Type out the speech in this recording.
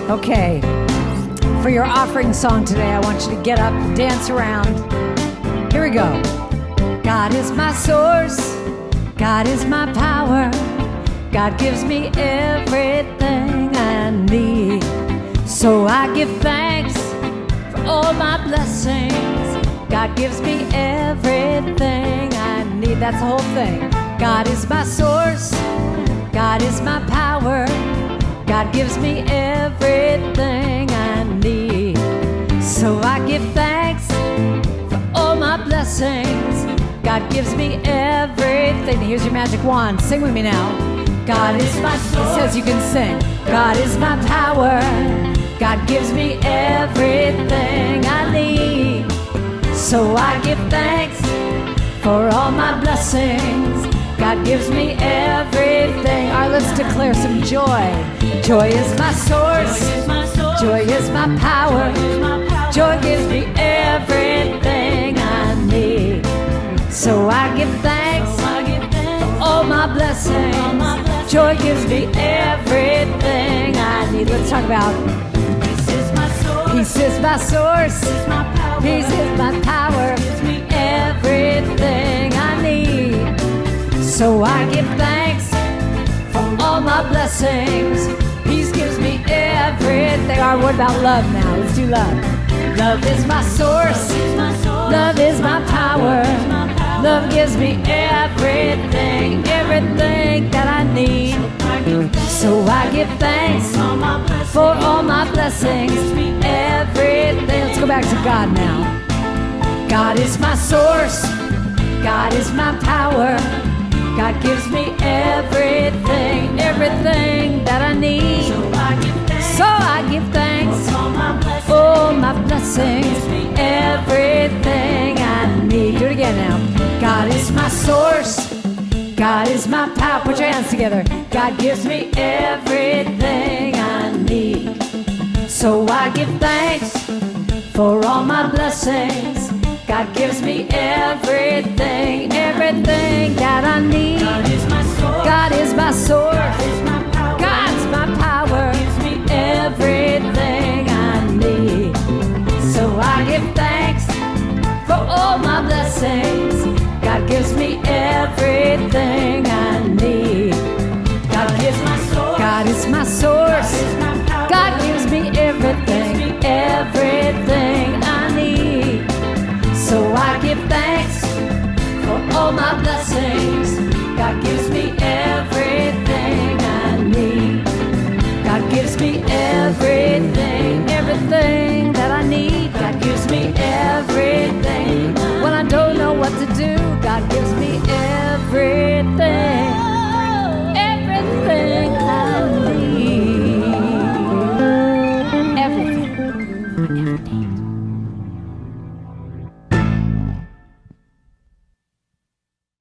Okay, for your offering song today, I want you to get up, dance around. Here we go. God is my source, God is my power, God gives me everything I need. So I give thanks for all my blessings. God gives me everything I need. That's the whole thing. God is my source, God is my power, God gives me everything I need. So I give thanks for all my blessings. God gives me everything. Here's your magic wand. Sing with me now. God is my source. It says you can sing. God is my power. God gives me everything I need. So I give thanks for all my blessings. God gives me everything. All right, let's declare some joy. Joy is my source. Joy is my power. Joy gives me everything I need. So I give thanks for all my blessings. Joy gives me everything I need. Let's talk about peace is my source. Peace is my source. Peace is my power. Gives me everything I need. So I give thanks for all my blessings. Peace gives me everything. All right, what about love now? Let's do love. Love is my source. Love is my power. Love gives me everything, everything that I need. So I give thanks for all my blessings. Everything. Let's go back to God now. God is my source. God is my power. God gives me everything, everything that I need. So I give thanks for all my blessings, everything I need. Do it again now. God is my source. God is my power. Put your hands together. God gives me everything I need. So I give thanks for all my blessings. God gives me everything, everything that I need. God is my source. God is my source. God's my power. Gives me everything I need. So I give thanks for all my blessings. God gives me everything I need. God is my source. God is my source. God gives me everything, everything I need. So I give thanks for all my blessings. God gives me